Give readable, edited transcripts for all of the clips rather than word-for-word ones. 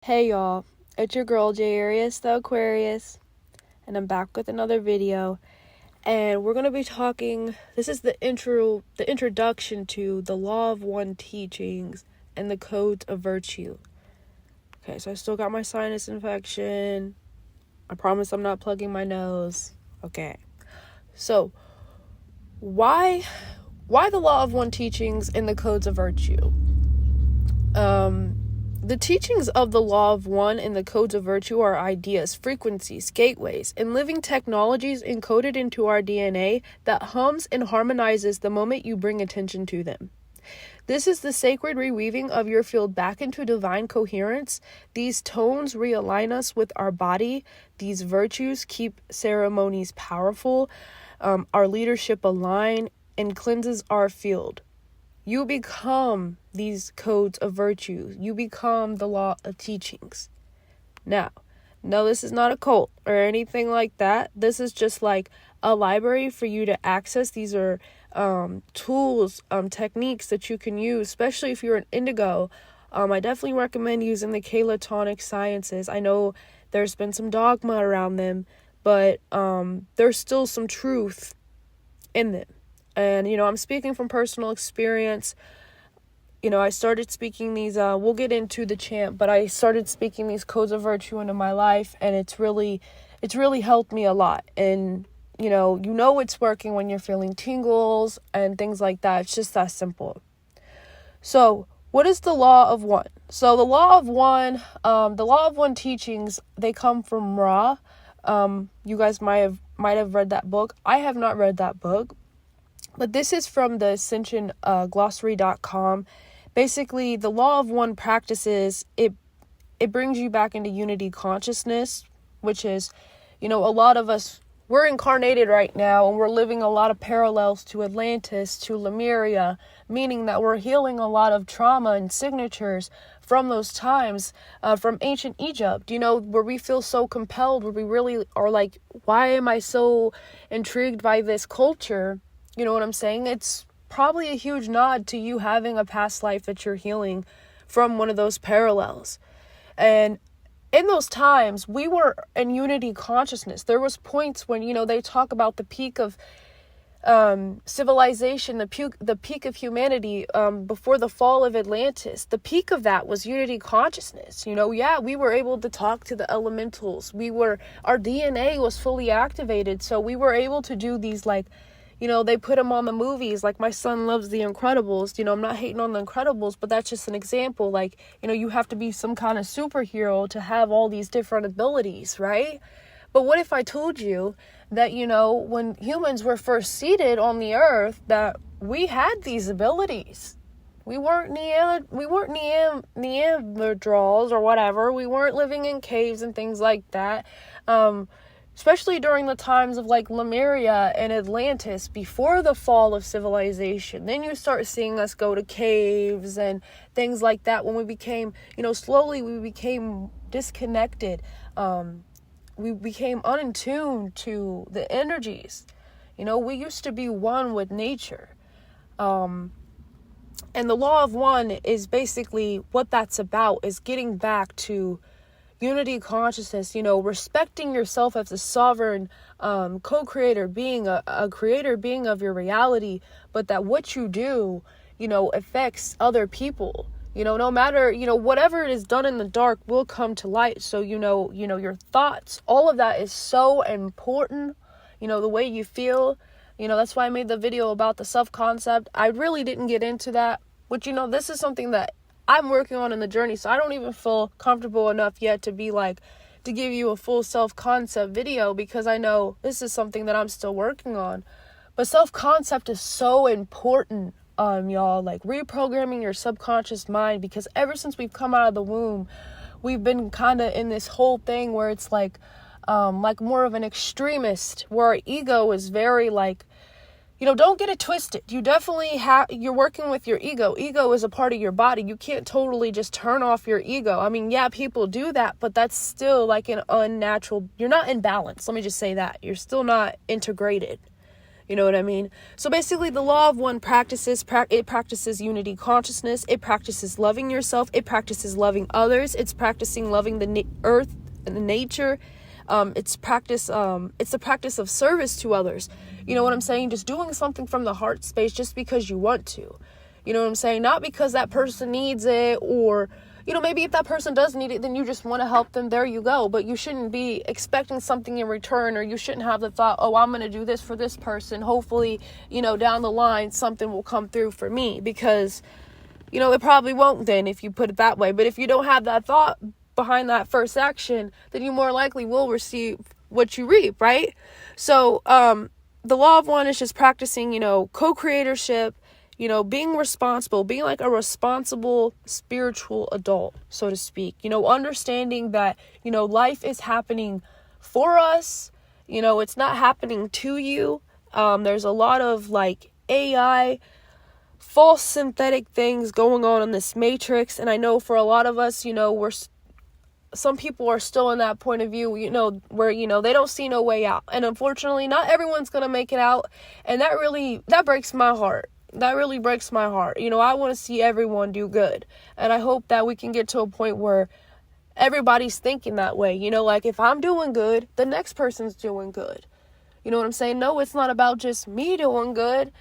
Hey y'all, it's your girl J Arius the Aquarius, and I'm back with another video. And we're gonna be talking. This is the introduction to the Law of One teachings and the codes of virtue. Okay, so I still got my sinus infection. I promise I'm not plugging my nose. Okay, so why the Law of One teachings and the codes of virtue? The teachings of the Law of One and the codes of virtue are ideas, frequencies, gateways, and living technologies encoded into our DNA that hums and harmonizes the moment you bring attention to them. This is the sacred reweaving of your field back into divine coherence. These tones realign us with our body. These virtues keep ceremonies powerful, our leadership aligned, and cleanses our field. You become these codes of virtue. You become the law of teachings. Now, no, this is not a cult or anything like that. This is just like a library for you to access. These are tools, techniques that you can use, especially if you're an indigo. I definitely recommend using the Calatonic sciences. I know there's been some dogma around them, but there's still some truth in them. And, I'm speaking from personal experience. I started speaking these, we'll get into the chant, but I started speaking these codes of virtue into my life, and it's really helped me a lot. And, it's working when you're feeling tingles and things like that. It's just that simple. So what is the Law of One? So the Law of One teachings, they come from Ra. You guys might have read that book. I have not read that book. But this is from the Ascension glossary.com. Basically, the Law of One practices, it brings you back into unity consciousness, which is, a lot of us, we're incarnated right now, and we're living a lot of parallels to Atlantis, to Lemuria, meaning that we're healing a lot of trauma and signatures from those times, from ancient Egypt, where we feel so compelled, where we really are like, why am I so intrigued by this culture? You know what I'm saying? It's probably a huge nod to you having a past life that you're healing from one of those parallels. And in those times, we were in unity consciousness. There was points when, they talk about the peak of civilization, the peak of humanity before the fall of Atlantis. The peak of that was unity consciousness. We were able to talk to the elementals. Our DNA was fully activated. So we were able to do these they put them on the movies. Like, my son loves The Incredibles. I'm not hating on The Incredibles, but that's just an example. You have to be some kind of superhero to have all these different abilities, right? But what if I told you that, when humans were first seated on the earth, that we had these abilities? We weren't Neanderthals or whatever. We weren't living in caves and things like that. Especially during the times of Lemuria and Atlantis, before the fall of civilization. Then you start seeing us go to caves and things like that. When we became, slowly we became disconnected. We became unattuned to the energies. We used to be one with nature. And the Law of One is basically what that's about, is getting back to unity consciousness, respecting yourself as a sovereign co-creator being, a creator being of your reality, but that what you do, affects other people. No matter, whatever it is done in the dark will come to light. So, your thoughts, all of that is so important. The way you feel, that's why I made the video about the self-concept. I really didn't get into that, but this is something that I'm working on in the journey, so I don't even feel comfortable enough yet to be to give you a full self-concept video, because I know this is something that I'm still working on. But self-concept is so important, y'all, reprogramming your subconscious mind, because ever since we've come out of the womb, we've been kind of in this whole thing where it's more of an extremist, where our ego is very don't get it twisted. You definitely you're working with your ego. Ego is a part of your body. You can't totally just turn off your ego. I mean, yeah, people do that, but that's still an unnatural, you're not in balance. Let me just say that. You're still not integrated. You know what I mean? So basically, the law of one practices unity consciousness. It practices loving yourself. It practices loving others. It's practicing loving the earth and the nature. It's the practice of service to others. You know what I'm saying? Just doing something from the heart space just because you want to. You know what I'm saying? Not because that person needs it, or, you know, maybe if that person does need it, then you just want to help them. There you go. But you shouldn't be expecting something in return, or you shouldn't have the thought, oh, I'm going to do this for this person. Hopefully, you know, down the line, something will come through for me, because, you know, it probably won't then if you put it that way. But if you don't have that thought behind that first action, then you more likely will receive what you reap, right? So, the law of one is just practicing, you know, co-creatorship, you know, being responsible, being like a responsible spiritual adult, so to speak, you know, understanding that, you know, life is happening for us, you know, it's not happening to you. There's a lot of like AI, false synthetic things going on in this matrix. And I know for a lot of us, you know, some people are still in that point of view, you know, where, you know, they don't see no way out. And unfortunately, not everyone's going to make it out. And that breaks my heart. That really breaks my heart. You know, I want to see everyone do good. And I hope that we can get to a point where everybody's thinking that way. You know, like if I'm doing good, the next person's doing good. You know what I'm saying? No, it's not about just me doing good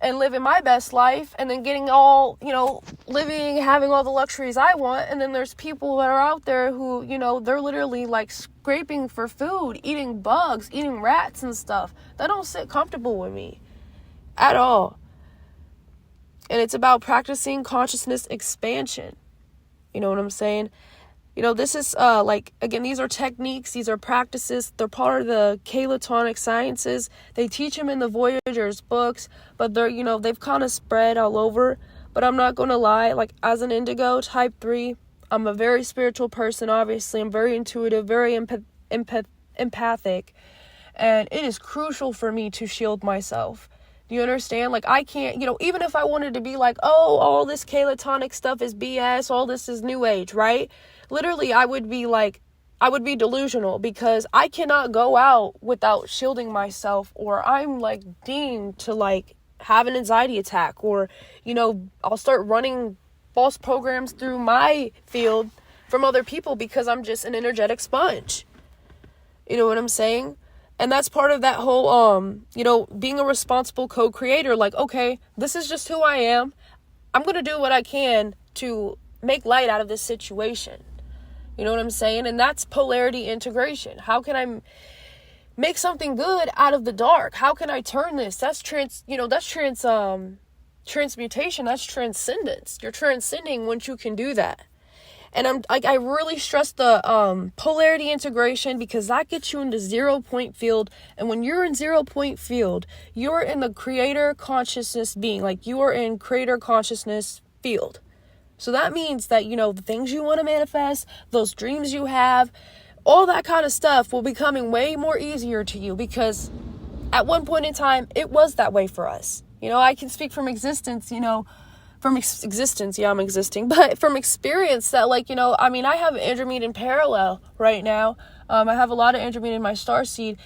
and living my best life and then getting all, you know, having all the luxuries I want. And then there's people that are out there who, you know, they're literally like scraping for food, eating bugs, eating rats and stuff. That don't sit comfortable with me at all. And it's about practicing consciousness expansion. You know what I'm saying? You know, this is, again, these are techniques, these are practices. They're part of the Galactic sciences. They teach them in the Voyager's books, but they're, you know, they've kind of spread all over. But I'm not going to lie, like, as an indigo, type 3, I'm a very spiritual person, obviously. I'm very intuitive, very empathic. And it is crucial for me to shield myself. Do you understand? Like, I can't, you know, even if I wanted to be like, oh, all this Galactic stuff is BS, all this is new age, right? Literally, I would be delusional, because I cannot go out without shielding myself, or I'm like deemed to like have an anxiety attack, or, you know, I'll start running false programs through my field from other people because I'm just an energetic sponge. You know what I'm saying? And that's part of that whole, you know, being a responsible co-creator. Like, okay, this is just who I am. I'm going to do what I can to make light out of this situation. You know what I'm saying? And that's polarity integration. How can I make something good out of the dark? How can I turn this? That's transmutation. That's transcendence. You're transcending once you can do that. And I really stress the polarity integration, because that gets you into 0 point field. And when you're in 0 point field, you're in the creator consciousness being, like you are in creator consciousness field. So that means that, you know, the things you want to manifest, those dreams you have, all that kind of stuff will be coming way more easier to you, because at one point in time, it was that way for us. You know, I can speak from existence, you know, I'm existing, but from experience that, like, you know, I mean, I have Andromeda in parallel right now. I have a lot of Andromeda in my Starseed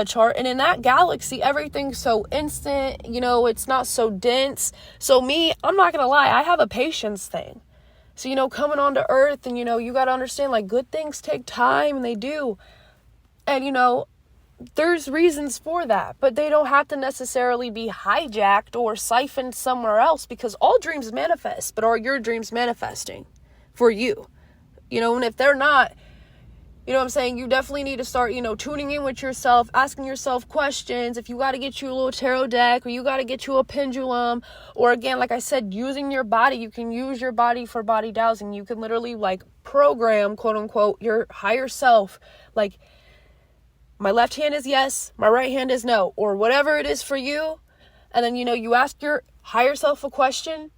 chart, and in that galaxy, everything's so instant, you know, it's not so dense. So me, I'm not gonna lie, I have a patience thing. So, you know, coming onto Earth, and, you know, you gotta understand, like, good things take time, and they do. And, you know, there's reasons for that, but they don't have to necessarily be hijacked or siphoned somewhere else, because all dreams manifest. But are your dreams manifesting for you? You know, and if they're not, you know what I'm saying, you definitely need to start, you know, tuning in with yourself, asking yourself questions. If you got to get you a little tarot deck, or you got to get you a pendulum, or again, like I said, using your body. You can use your body for body dowsing. You can literally like program, quote unquote, your higher self, like, my left hand is yes, my right hand is no, or whatever it is for you. And then, you know, you ask your higher self a question,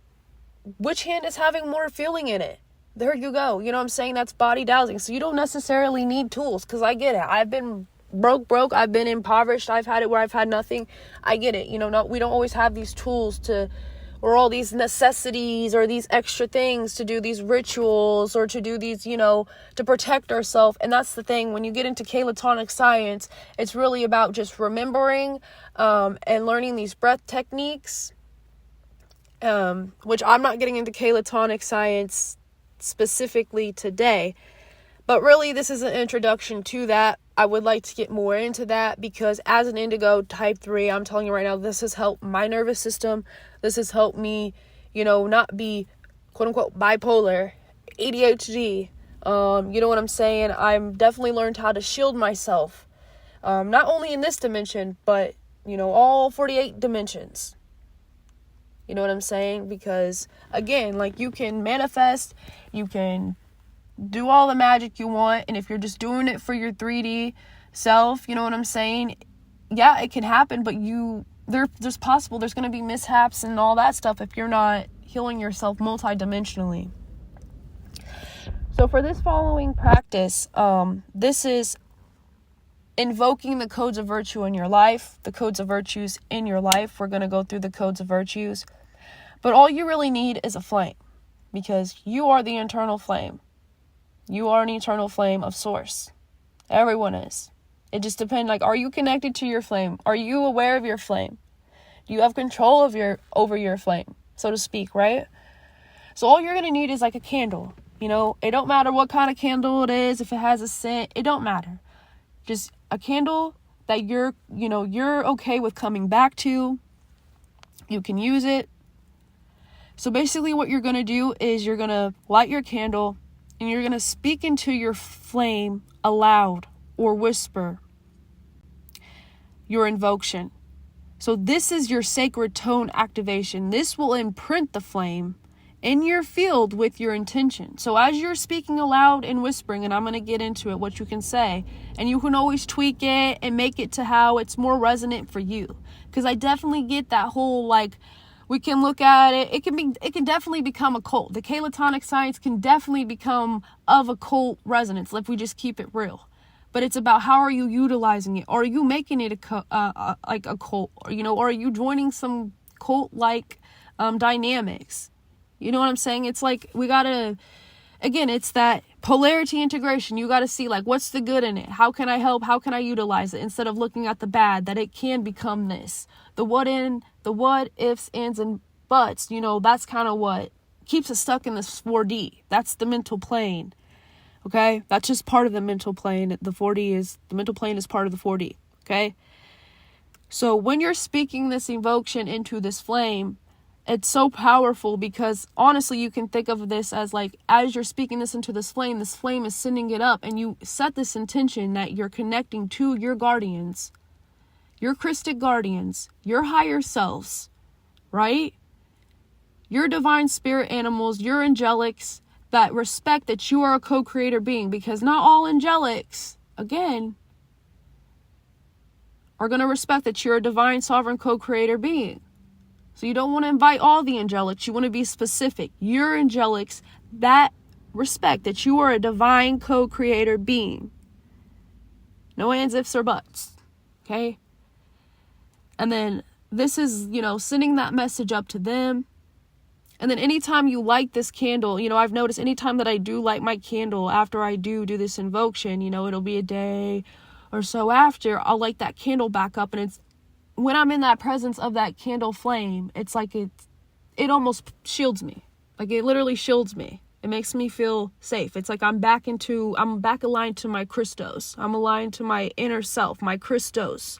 which hand is having more feeling in it? There you go. You know what I'm saying? That's body dowsing. So you don't necessarily need tools, because I get it. I've been broke. I've been impoverished. I've had it where I've had nothing. I get it. You know, we don't always have these tools to or all these necessities or these extra things to do these rituals or to do these, to protect ourselves. And that's the thing. When you get into Calatonic science, it's really about just remembering and learning these breath techniques, which I'm not getting into Calatonic science specifically today. But really, this is an introduction to that. I would like to get more into that because as an indigo type 3, I'm telling you right now, this has helped my nervous system. This has helped me, not be quote unquote bipolar, ADHD. You know what I'm saying? I've definitely learned how to shield myself. Not only in this dimension, but, all 48 dimensions. You know what I'm saying? Because again, like you can manifest, you can do all the magic you want, and if you're just doing it for your 3D self, you know what I'm saying? Yeah, it can happen, but there's going to be mishaps and all that stuff if you're not healing yourself multidimensionally. So for this following practice, this is invoking the codes of virtue in your life, the codes of virtues in your life. We're going to go through the codes of virtues, but all you really need is a flame, because you are the internal flame. You are an eternal flame of source. Everyone is. It just depends, are you connected to your flame? Are you aware of your flame? Do you have control over your flame, so to speak, right? So all you're going to need is a candle. It don't matter what kind of candle it is, if it has a scent, it don't matter. Just a candle that you're okay with coming back to. You can use it. So basically what you're going to do is you're going to light your candle, and you're going to speak into your flame aloud or whisper your invocation. So this is your sacred tone activation. This will imprint the flame in your field with your intention. So as you're speaking aloud and whispering, and I'm going to get into it, what you can say, and you can always tweak it and make it to how it's more resonant for you. Because I definitely get that whole we can look at it. It can definitely become a cult. The Calatonic science can definitely become of a cult resonance if we just keep it real. But it's about how are you utilizing it? Are you making it a cult? Or are you joining some cult-like dynamics? You know what I'm saying? It's we gotta, again, it's that polarity integration. You gotta see what's the good in it? How can I help? How can I utilize it? Instead of looking at the bad, that it can become this. The what ifs, ands, and buts, that's kind of what keeps us stuck in this 4D. That's the mental plane. Okay? That's just part of the mental plane. The mental plane is part of the 4D. Okay? So when you're speaking this invocation into this flame, it's so powerful because honestly, you can think of this as as you're speaking this into this flame is sending it up, and you set this intention that you're connecting to your guardians, your Christic guardians, your higher selves, right? Your divine spirit animals, your angelics that respect that you are a co-creator being, because not all angelics, again, are going to respect that you're a divine sovereign co-creator being. So you don't want to invite all the angelics. You want to be specific. Your angelics that respect that you are a divine co-creator being. No ands, ifs, or buts. Okay? And then this is, sending that message up to them. And then anytime you light this candle, I've noticed anytime that I do light my candle after I do this invocation, it'll be a day or so after, I'll light that candle back up, and it's when I'm in that presence of that candle flame, it's it almost shields me. It literally shields me. It makes me feel safe. It's I'm back aligned to my Christos. I'm aligned to my inner self, my Christos.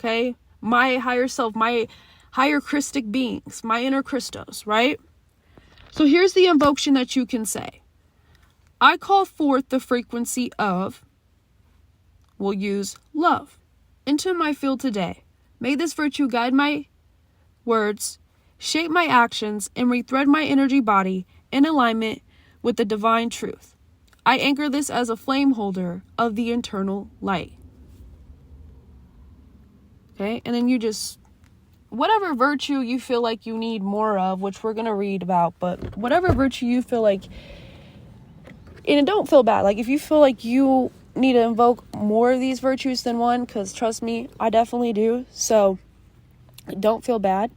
Okay? My higher self, my higher Christic beings, my inner Christos, right? So here's the invocation that you can say. I call forth the frequency of, we'll use love, into my field today. May this virtue guide my words, shape my actions, and rethread my energy body in alignment with the divine truth. I anchor this as a flame holder of the internal light. Okay, and then you just, whatever virtue you feel like you need more of, which we're going to read about, but whatever virtue you feel like, and don't feel bad. If you feel like you need to invoke more of these virtues than one, because trust me, I definitely do. So don't feel bad.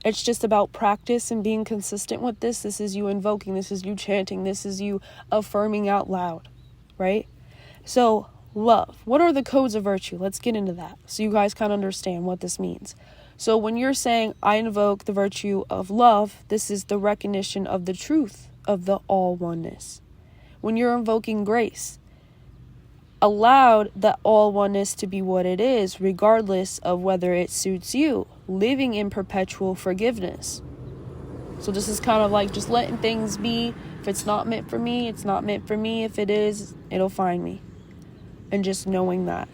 It's just about practice and being consistent with this. This is you invoking, this is you chanting, this is you affirming out loud, right? So, love. What are the codes of virtue? Let's get into that so you guys kind of understand what this means. So when you're saying, I invoke the virtue of love, this is the recognition of the truth of the all oneness. When you're invoking grace, allowed that all oneness to be what it is, regardless of whether it suits you, living in perpetual forgiveness. So this is kind of like just letting things be. If it's not meant for me, it's not meant for me. If it is, it'll find me. And just knowing that.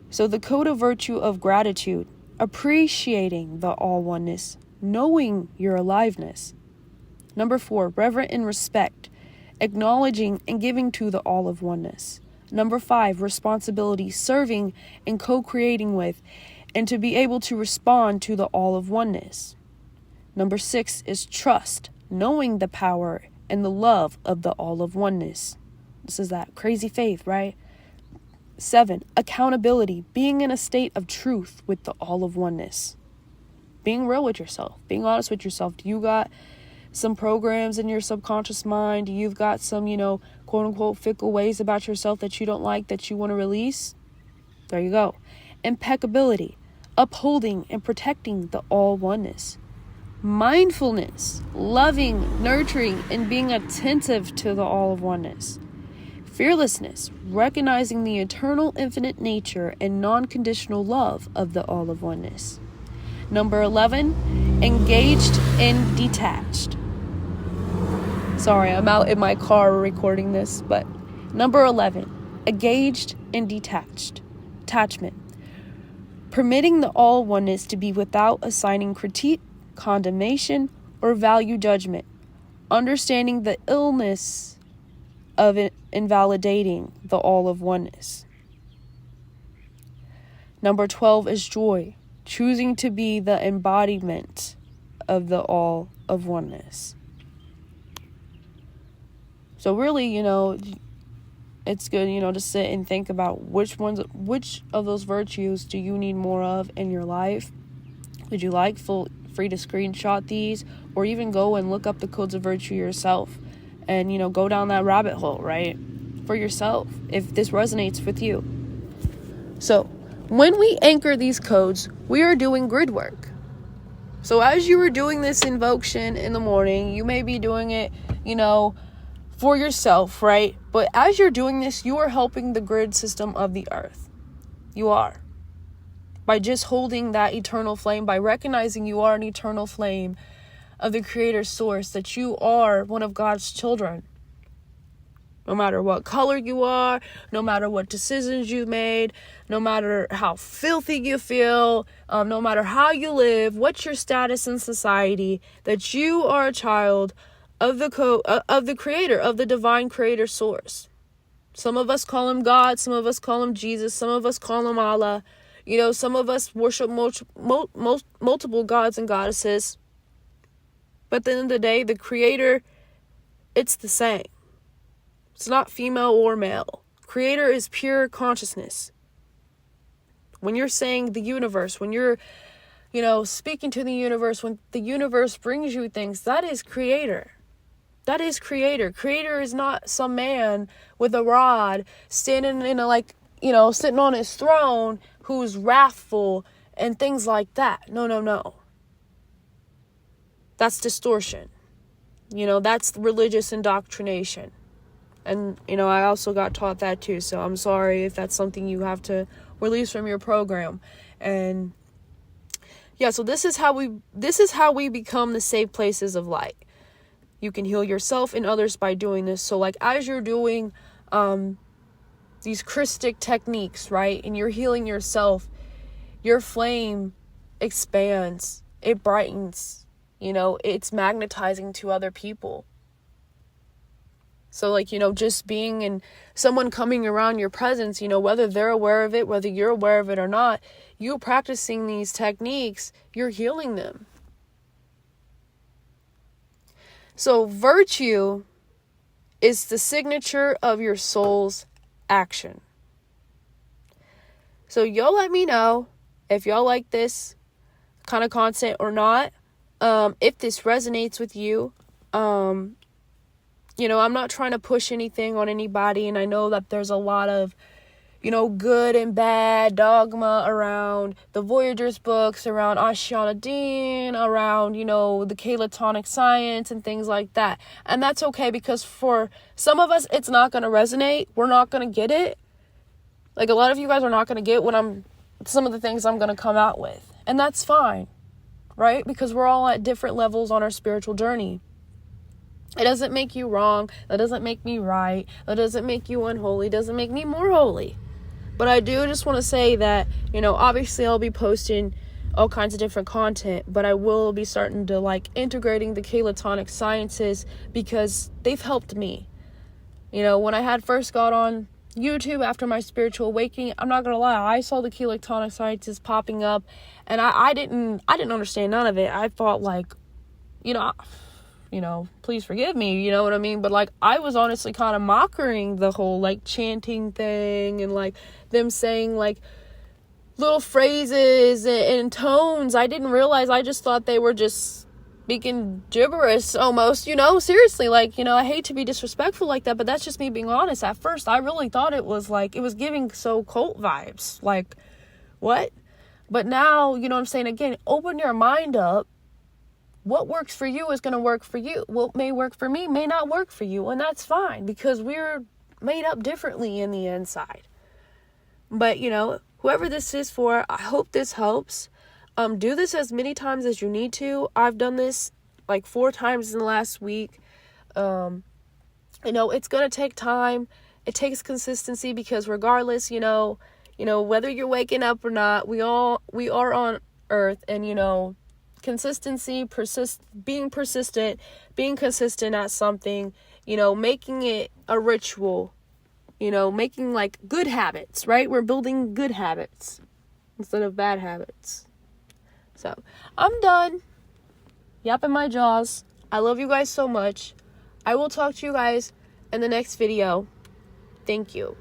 So the code of virtue of gratitude, appreciating the all oneness, knowing your aliveness. Number 4, reverent and respect, acknowledging and giving to the all of oneness. Number 5, responsibility, serving and co-creating with, and to be able to respond to the all of oneness. Number 6 is trust, knowing the power and the love of the all of oneness. This is that crazy faith, right? 7, accountability, being in a state of truth with the all of oneness. Being real with yourself, being honest with yourself. Do you got some programs in your subconscious mind? You've got some, quote unquote, fickle ways about yourself that you don't like, that you want to release? There you go. Impeccability, upholding and protecting the all oneness. Mindfulness, loving, nurturing, and being attentive to the all of oneness. Fearlessness, recognizing the eternal infinite nature and non-conditional love of the all of oneness. Number 11, engaged and detached. Sorry, I'm out in my car recording this, but number 11, engaged and detached. Attachment. Permitting the all oneness to be without assigning critique, condemnation, or value judgment. Understanding the illness of invalidating the all of oneness. Number 12 is joy, choosing to be the embodiment of the all of oneness. So really, it's good, to sit and think about which of those virtues do you need more of in your life. Would you like free to screenshot these, or even go and look up the codes of virtue yourself? And, go down that rabbit hole, right? For yourself, if this resonates with you. So, when we anchor these codes, we are doing grid work. So, as you are doing this invocation in the morning, you may be doing it, for yourself, right? But as you're doing this, you are helping the grid system of the earth. You are. By just holding that eternal flame, by recognizing you are an eternal flame of the Creator's source, that you are one of God's children. No matter what color you are, no matter what decisions you've made, no matter how filthy you feel, no matter how you live, what's your status in society, that you are a child of the Creator, of the divine Creator source. Some of us call him God, some of us call him Jesus, some of us call him Allah. Some of us worship multiple gods and goddesses. But at the end of the day, the Creator, it's the same. It's not female or male. Creator is pure consciousness. When you're saying the universe, when you're, speaking to the universe, when the universe brings you things, that is Creator. That is Creator. Creator is not some man with a rod standing sitting on his throne who's wrathful and things like that. No. That's distortion. That's religious indoctrination. And, I also got taught that too. So I'm sorry if that's something you have to release from your program. And yeah, so this is how we become the safe places of light. You can heal yourself and others by doing this. So as you're doing these Christic techniques, right? And you're healing yourself, your flame expands, it brightens, it's magnetizing to other people. So just being and someone coming around your presence, whether they're aware of it, whether you're aware of it or not, you practicing these techniques, you're healing them. So virtue is the signature of your soul's action. So y'all let me know if y'all like this kind of content or not. If this resonates with you, you know, I'm not trying to push anything on anybody, and I know that there's a lot of, you know, good and bad dogma around the Voyagers books, around Ashana Dean, around, you know, the Calatonic science and things like that. And that's okay, because for some of us, it's not going to resonate. We're not going to get it. Like, a lot of you guys are not going to get some of the things I'm going to come out with. And that's fine, right? Because we're all at different levels on our spiritual journey. It doesn't make you wrong. That doesn't make me right. That doesn't make you unholy. Doesn't make me more holy. But I do just want to say that, you know, obviously I'll be posting all kinds of different content, but I will be starting to like integrating the Calatonic sciences, because they've helped me. You know, when I had first got on YouTube after my spiritual awakening, I'm not gonna lie, I saw the Calatonic sciences popping up, and I didn't understand none of it. I thought, like, you know, please forgive me, you know what I mean? But like, I was honestly kind of mocking the whole like chanting thing, and like them saying like little phrases and tones. I didn't realize, I just thought they were just speaking gibberish almost, you know, seriously. Like, you know, I hate to be disrespectful like that, but that's just me being honest. At first, I really thought it was like, it was giving so cult vibes. Like, what? But now, you know what I'm saying? Again, open your mind up. What works for you is going to work for you. What may work for me may not work for you. And that's fine, because we're made up differently in the inside. But, you know, whoever this is for, I hope this helps. Do this as many times as you need to. I've done this like 4 times in the last week. You know, it's going to take time. It takes consistency, because regardless, you know, whether you're waking up or not, we are on earth, and, you know, consistency, being persistent, being consistent at something, you know, making it a ritual, you know, making like good habits, right? We're building good habits instead of bad habits. So I'm done yapping my jaws. I love you guys so much. I will talk to you guys in the next video. Thank you.